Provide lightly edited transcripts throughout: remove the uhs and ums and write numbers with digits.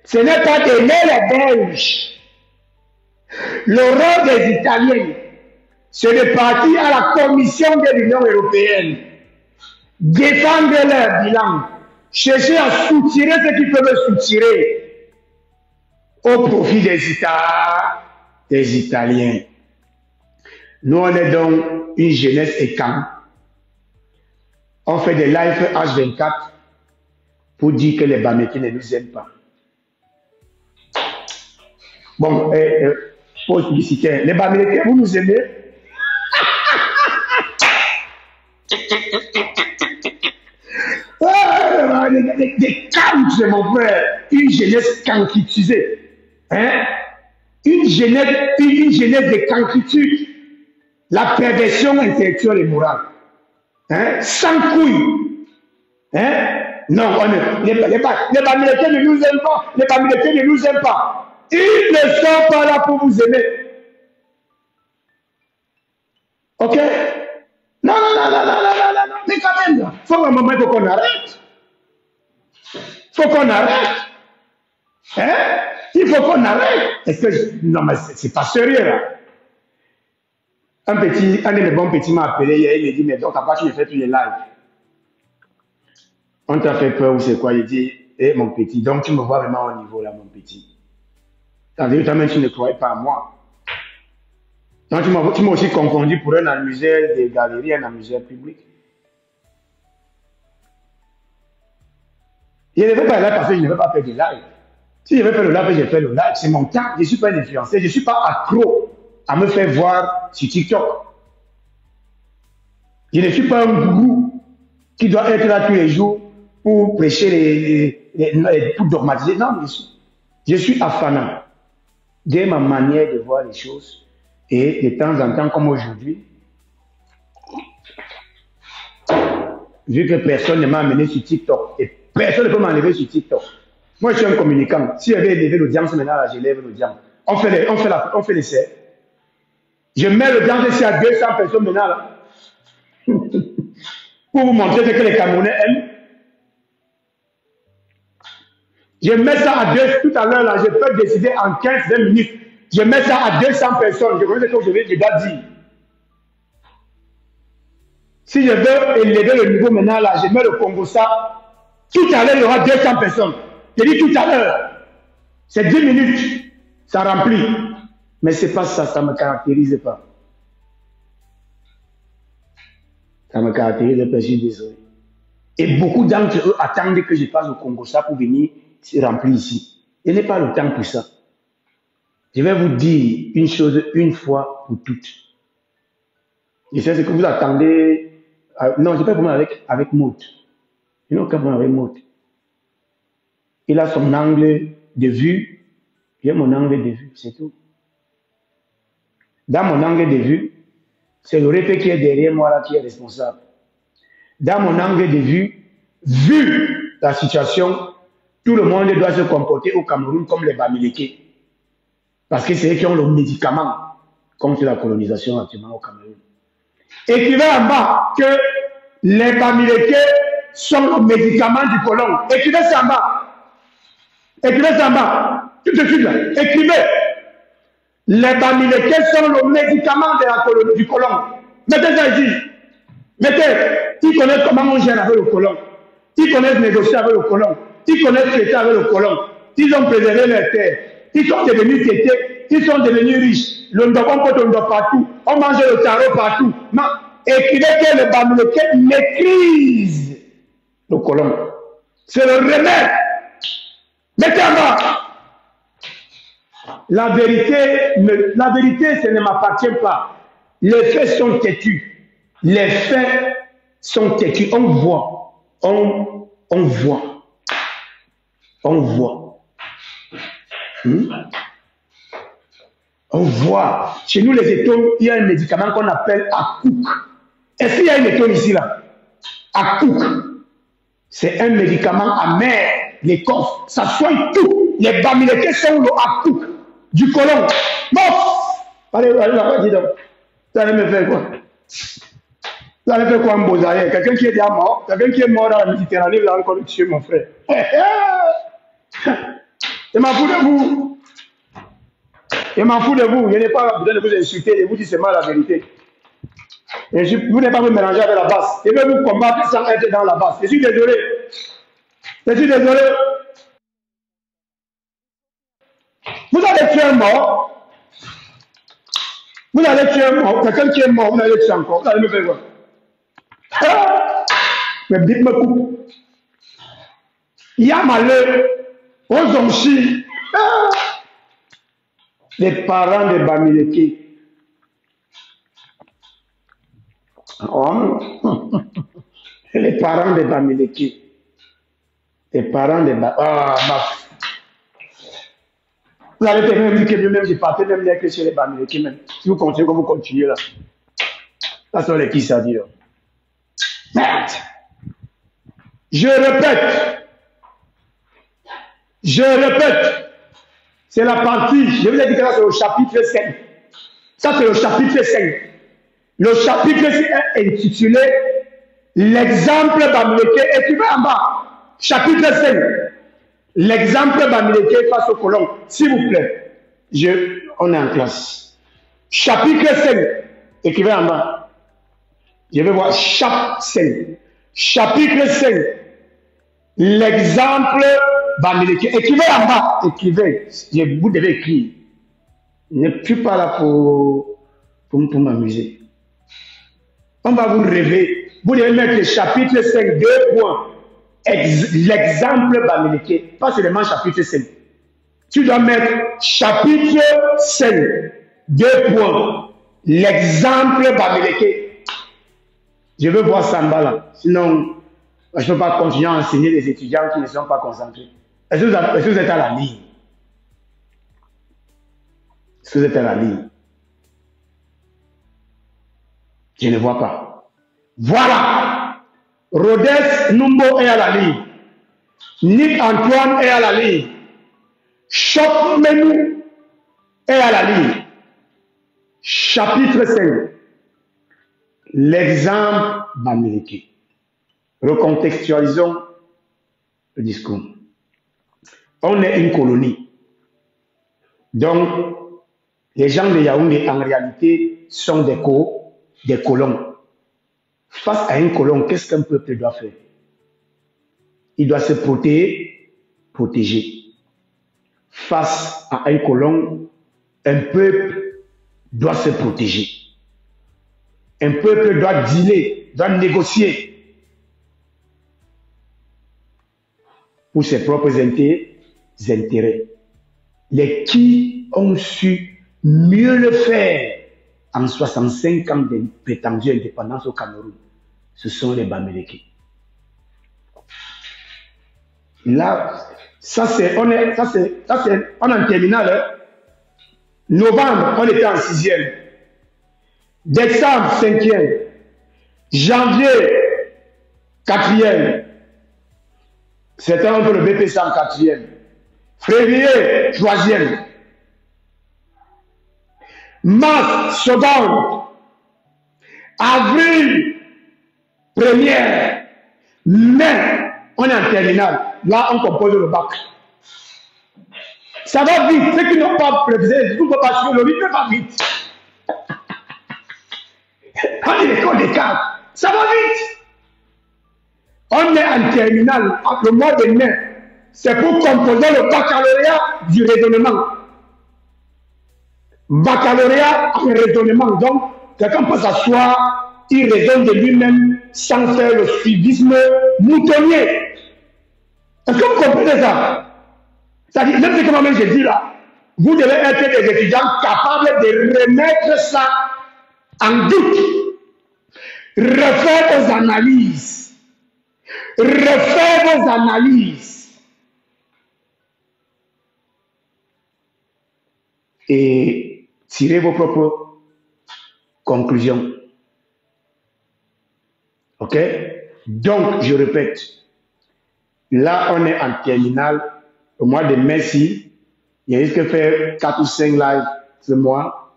Ce n'est pas d'aimer les Belges. Le rôle des Italiens, c'est de partir à la Commission de l'Union européenne, défendre leur bilan, chercher à soutirer ce qu'ils peuvent soutirer au profit des Italiens. Nous, on est donc une jeunesse écran. On fait des lives H24 pour dire que les Bamekis ne nous aiment pas. Bon, pause publicitaire. Les Bamekis, vous nous aimez? Des canques, mon frère. Une jeunesse canquitisée. Hein? Une jeunesse de canquitude. La perversion intellectuelle et morale. Hein? Sans couilles. Hein? Non, les Bamilekés ne nous aiment pas. Les Bamilekés ne nous aiment pas. Ils ne sont pas là pour vous aimer. Ok? Non. Mais quand même, il faut un moment qu'on arrête. Faut qu'on arrête. Hein? Il faut qu'on arrête. Non, mais c'est pas sérieux là. Un de mes bons petits m'a appelé hier, il m'a dit, mais donc, à part tu ne fais plus les lives. On t'a fait peur ou c'est quoi? Il dit, mon petit, donc tu me vois vraiment au niveau là, mon petit. C'est-à-dire, toi-même, tu ne croyais pas à moi. Donc, tu m'as aussi confondu pour un amuseur des galeries, un amuseur public. Je ne vais pas là parce que je ne vais pas faire des lives. Si je vais faire le live, je fais le live. C'est mon temps. Je ne suis pas un influenceur. Je ne suis pas accro à me faire voir sur TikTok. Je ne suis pas un gourou qui doit être là tous les jours pour prêcher pour dogmatiser. Non, je suis affanant de ma manière de voir les choses. Et de temps en temps, comme aujourd'hui, vu que personne ne m'a amené sur TikTok, et personne ne peut m'enlever sur TikTok. Moi, je suis un communicant. Si j'avais élevé l'audience, maintenant, là, j'élève l'audience. On fait l'essai. Je mets l'audience ici à 200 personnes maintenant, là. Pour vous montrer ce que les Camerounais aiment. Je mets ça à 2, tout à l'heure, là, je peux décider en 15-20 minutes. Je mets ça à 200 personnes. Je connais ce que je dois dire. Si je veux élever le niveau maintenant, là, je mets le Congo ça. Tout à l'heure, il y aura 200 personnes. Je dis tout à l'heure. C'est 10 minutes. Ça remplit. Mais ce n'est pas ça, ça ne me caractérise pas. Ça me caractérise pas, je suis désolé. Et beaucoup d'entre eux attendent que je fasse le Congo ça pour venir se remplir ici. Je n'ai pas le temps pour ça. Je vais vous dire une chose une fois pour toutes. Je sais ce que vous attendez. Non, je ne vais pas vous parler avec Maud. Je n'ai aucun problème avec Maud. Il a son angle de vue. J'ai mon angle de vue, c'est tout. Dans mon angle de vue, c'est le répé qui est derrière moi là qui est responsable. Dans mon angle de vue, vu la situation, tout le monde doit se comporter au Cameroun comme les Bamilekés. Parce que c'est eux qui ont le médicament contre la colonisation actuellement au Cameroun. Écrivez en bas que les Bamilekés sont le médicament du colon. Écrivez ça en bas. Écrivez ça en bas. Tout de suite là. Écrivez. Les Bamilekés sont le médicament de la colonie du colon. Mettez ça ici. Mettez. Ils connaissent comment on gère avec le colon. Ils connaissent négocier avec le colon. Ils connaissent traiter avec le colon. Ils ont préservé leurs terres. Ils sont devenus tétés. Ils sont devenus riches. Le ndobon peut on doit partout. On mange le tarot partout. Écrivez que les Bamilekés maîtrisent le colon. C'est le remède. Mettez en bas. La vérité, ce ne m'appartient pas. Les faits sont têtus. Les faits sont têtus. On voit. On voit. On voit. On voit. Chez nous, les étoiles, il y a un médicament qu'on appelle Akouk. Est-ce qu'il y a une étoile ici, là? Akouk. C'est un médicament amer. Les coffres, ça soigne tout. Les Bamilekés sont le Akouk du colon. Bon! Allez, dis donc. Tu allais me faire quoi? Tu allais faire quoi en Bozaïe? Quelqu'un qui est déjà mort? Quelqu'un qui est mort dans la Méditerranée, vous allez encore le tuer, mon frère. Je m'en fous de vous. Je m'en fous de vous. Je n'ai pas besoin de vous insulter. Je vous dis seulement la vérité. Vous n'êtes pas me mélanger avec la base. Je vais vous combattre sans être dans la base. Je suis désolé. Je suis désolé. Vous allez tuer un mort. Vous allez tuer un mort. Quelqu'un qui est mort, vous allez tuer encore. Vous allez me faire quoi? Mais bip me coupe. Il y a malheur aux Onchi. Les parents de Bamileke. Oh. Les parents de Bamileke. Les parents de Bamileke. Ah, vous allez même dire que lui-même, j'ai parté même avec chez les Bamileke même. Si vous continuez comme vous continuez là. Ça sont les qui ça dit là. Merde. Je répète, c'est la partie, je vous ai dit que là c'est le chapitre 5. Ça c'est le chapitre 5. Le chapitre 5 est intitulé l'exemple Bamileke et tu vas en bas. Chapitre 5. L'exemple Bamileke face au colon. S'il vous plaît, on est en classe. Chapitre 5. Écrivez en bas. Je vais voir chapitre 5. Chapitre 5. L'exemple Bamileke. Écrivez en bas. Écrivez. Vous devez écrire. Je ne suis pas là pour m'amuser. On va vous rêver. Vous devez mettre le chapitre 5, 2 points. L'exemple Bamileke. Pas seulement chapitre 5. Tu dois mettre chapitre 5, 2 points. L'exemple Bamileke. Je veux voir ça en bas là. Sinon, je ne peux pas continuer à enseigner les étudiants qui ne sont pas concentrés. Est-ce que vous êtes à la ligne? Est-ce que vous êtes à la ligne? Je ne vois pas. Voilà. Rodès Numbo est à la ligne. Nick Antoine est à la ligne. Choc Menu est à la ligne. Chapitre 5. L'exemple Bamileke. Recontextualisons le discours. On est une colonie. Donc, les gens de Yaoundé, en réalité, sont des colons. Face à un colon, qu'est-ce qu'un peuple doit faire? Il doit se protéger. Face à un colon, un peuple doit se protéger. Un peuple doit dealer, doit négocier pour ses propres intérêts. Les qui ont su mieux le faire en 65 ans de prétendue indépendance au Cameroun, ce sont les Bamileke. Là, on est en terminale. Hein. Novembre, on était en 6e. Décembre, 5e. Janvier, 4e. C'était un peu le BPC en 4e. Février, 3e. Mars, seconde. Avril, première. Mai, on est en terminale. Là, on compose le bac. Ça va vite. Ceux qui n'ont pas prévisé, tout ne peut pas suivre le rythme, va vite. On est l'école des cadres. Ça va vite. On est en terminale. Le mois de mai, c'est pour composer le baccalauréat du raisonnement. Baccalauréat en raisonnement. Donc, quelqu'un peut s'asseoir, il raisonne de lui-même sans faire le suivisme moutonnier. Est-ce que vous comprenez ça? C'est-à-dire, même ce que moi-même j'ai dit là, vous devez être des étudiants capables de remettre ça en doute. Refaire vos analyses. Refaire vos analyses. Et tirer vos propres conclusions. Ok? Donc, je répète, là, on est en terminale. Au mois de mai, il risque de faire 4 ou 5 lives ce mois,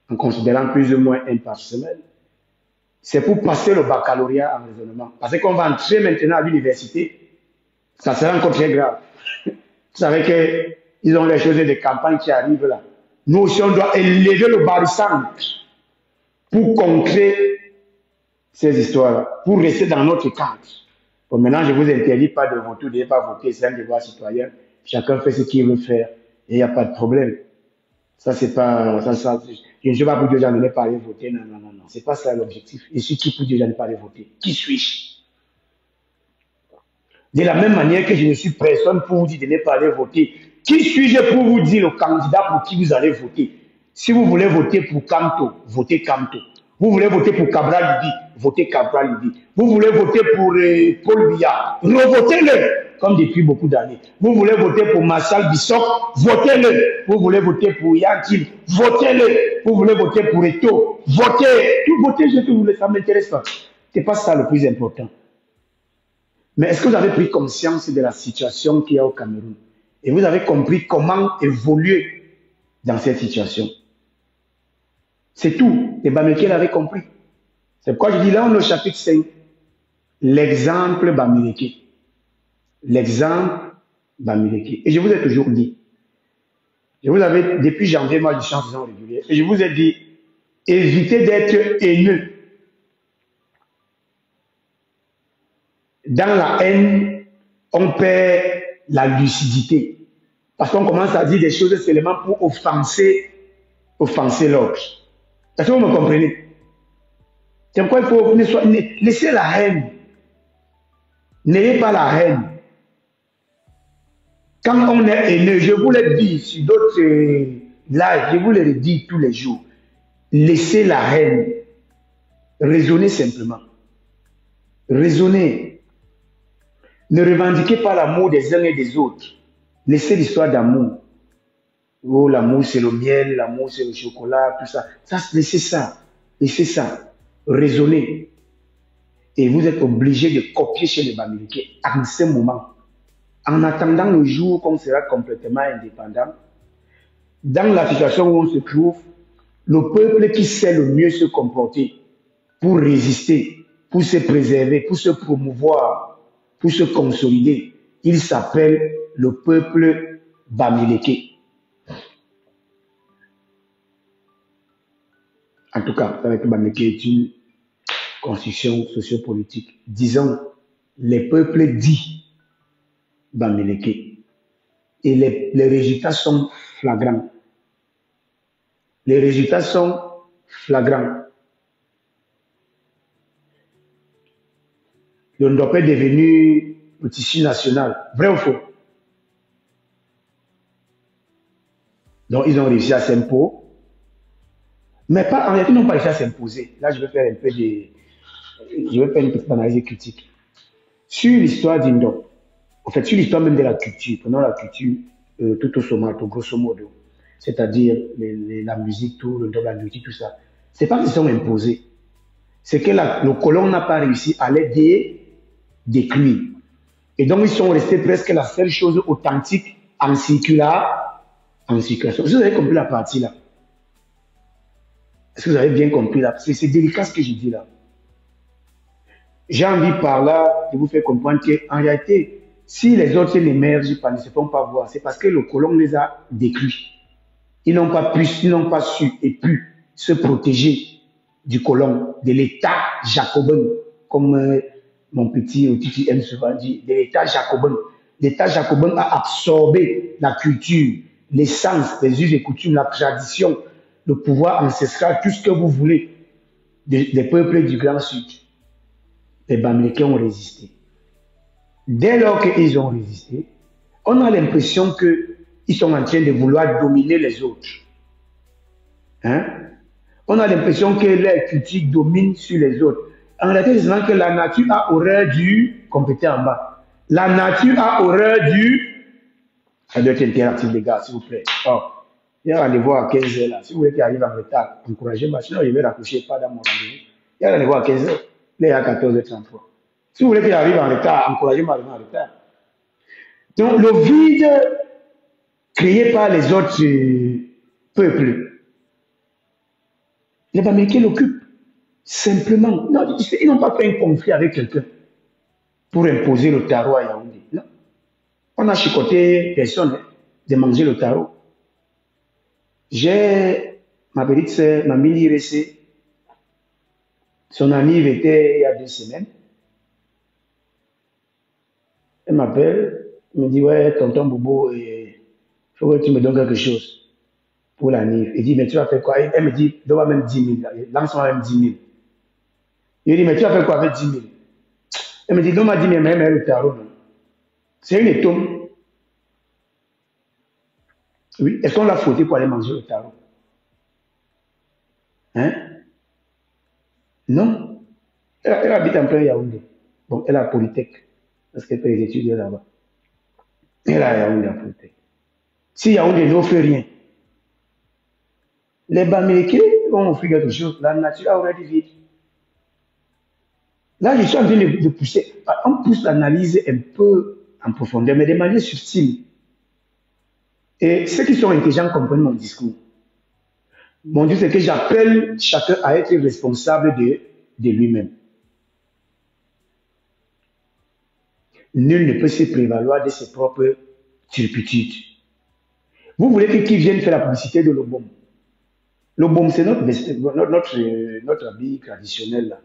en considérant plus ou moins un par semaine. C'est pour passer le baccalauréat en raisonnement. Parce qu'on va entrer maintenant à l'université, ça sera encore très grave. Vous savez que Ils ont les choses de campagne qui arrivent là. Nous aussi, on doit élever le barissant pour contrer ces histoires-là, pour rester dans notre cadre. Bon, maintenant, je ne vous interdis pas de voter, de ne pas voter, c'est un devoir citoyen. Chacun fait ce qu'il veut faire et il n'y a pas de problème. Ça, c'est pas. Je ne suis pas pour dire que j'en ai pas aller voter. Non, non, non, non. C'est pas ça l'objectif. Je suis qui pour dire que j'en ai pas aller voter? Qui suis-je? De la même manière que je ne suis personne pour vous dire de ne pas aller voter. Qui suis-je pour vous dire le candidat pour qui vous allez voter? Si vous voulez voter pour Kamto, votez Kamto. Vous voulez voter pour Cabral Libi, votez Cabral Libi. Vous voulez voter pour Paul Biya, revotez-le, comme depuis beaucoup d'années. Vous voulez voter pour Marshal Bissok, votez-le. Vous voulez voter pour Yankin, votez-le. Vous voulez voter pour Eto, votez. Tout votez ce que vous voulez, ça ne m'intéresse pas. Ce n'est pas ça le plus important. Mais est-ce que vous avez pris conscience de la situation qu'il y a au Cameroun? Et vous avez compris comment évoluer dans cette situation? C'est tout. Et Bamileke l'avait compris. C'est pourquoi je dis là, on est au chapitre 5. L'exemple Bamileke. L'exemple Bamileke. Et je vous ai toujours dit, je vous avais, depuis janvier, moi, je change de saison régulière. Et je vous ai dit, évitez d'être haineux. Dans la haine, on perd la lucidité. Parce qu'on commence à dire des choses seulement pour offenser l'autre. Est-ce que vous me comprenez? C'est pourquoi il faut laisser la haine. N'ayez pas la haine. Quand on est haineux, je vous le dis sur d'autres lives, je vous le dis tous les jours. Laissez la haine. Raisonnez simplement. Raisonnez. Ne revendiquez pas l'amour des uns et des autres. Laissez l'histoire d'amour. Oh, l'amour c'est le miel, l'amour c'est le chocolat, tout ça. Laissez ça. Laissez ça. Raisonnez. Et vous êtes obligé de copier chez les Bamileke en ce moment. En attendant le jour qu'on sera complètement indépendant, dans la situation où on se trouve, le peuple qui sait le mieux se comporter pour résister, pour se préserver, pour se promouvoir, pour se consolider, il s'appelle le peuple Bamileke. En tout cas, avec Bamileke est une constitution sociopolitique. Disons, les peuples dits Bamileke. Et les résultats sont flagrants. Les résultats sont flagrants. Le Ndop est devenu le tissu national. Vrai ou faux? Donc, ils ont réussi à s'imposer. Mais pas, en réalité, ils n'ont pas réussi à s'imposer. Là, je vais faire un peu de... Je vais faire une petite analyse critique. Sur l'histoire d'Indop, en fait, sur l'histoire même de la culture, prenons la culture tout au sommato, grosso modo, c'est-à-dire la musique, tout, le Ndop, la musique, tout ça. C'est pas qu'ils se sont imposés. C'est que le colon n'a pas réussi à les détruire. Et donc, ils sont restés presque la seule chose authentique en circulation. Vous avez compris la partie là? Est-ce que vous avez bien compris là? C'est délicat ce que je dis là. J'ai envie par là de vous faire comprendre qu'en réalité, si les autres n'émergent pas, ne se font pas voir, c'est parce que le colon les a détruits. Ils n'ont pas su et pu se protéger du colon, de l'État jacobin, comme mon petit Otiti aime souvent dire, de l'État jacobin. L'État jacobin a absorbé la culture, l'essence, les us et coutumes, la tradition, le pouvoir ancestral, tout ce que vous voulez des peuples du Grand Sud. Les Bamileke ont résisté. Dès lors qu'ils ont résisté, on a l'impression qu'ils sont en train de vouloir dominer les autres. Hein? On a l'impression que leur culture domine sur les autres. En réalité, c'est vraiment que la nature a horreur du... Complétez en bas. La nature a horreur du... Ça doit être interactif, les gars, s'il vous plaît. Oh. Il y a un rendez-vous à 15h là. Si vous voulez qu'il arrive en retard, encouragez-moi. Sinon, je vais raccrocher pas dans mon rendez-vous. Il y a un rendez-vous à 15h. Là, il y a 14h33. Si vous voulez qu'il arrive en retard, encouragez-moi à arriver en retard. Donc, le vide créé par les autres peuples, les Bamileke l'occupent. Simplement. Non, ils n'ont pas fait un conflit avec quelqu'un pour imposer le tarot à Yaoundé. Non. On a chicoté personne. Hein. de manger le taro. J'ai ma petite sœur, ma mini RC, son anniv était il y a 2 semaines. Elle m'appelle, elle me dit, ouais, tonton Bobo, il faut que tu me donnes quelque chose pour l'anniv. Il dit, mais tu vas faire quoi? Elle me dit, donne-moi même 10 000, lance-moi même 10 000. Il dit, mais tu vas faire quoi avec 10 000? Elle me dit, donne-moi 10 000, mais le tarot, non. C'est une étome. Oui, est-ce qu'on l'a fouetté pour aller manger le tarot? Hein? Non. Elle habite en plein Yaoundé. Bon, elle a Polytech, parce qu'elle fait les études là-bas. Elle a Yaoundé en Polytech. Si Yaoundé n'offre rien, les Bamileke vont offrir quelque chose, la nature a already vide. Là, je suis en train de pousser. On pousse l'analyse un peu en profondeur, mais de manière subtile. Et ceux qui sont intelligents comprennent mon discours. Mon Dieu, c'est que j'appelle chacun à être responsable de lui-même. Nul ne peut se prévaloir de ses propres turpitudes. Vous voulez qui vienne faire la publicité de l'obom? L'obom, c'est notre habit traditionnel là.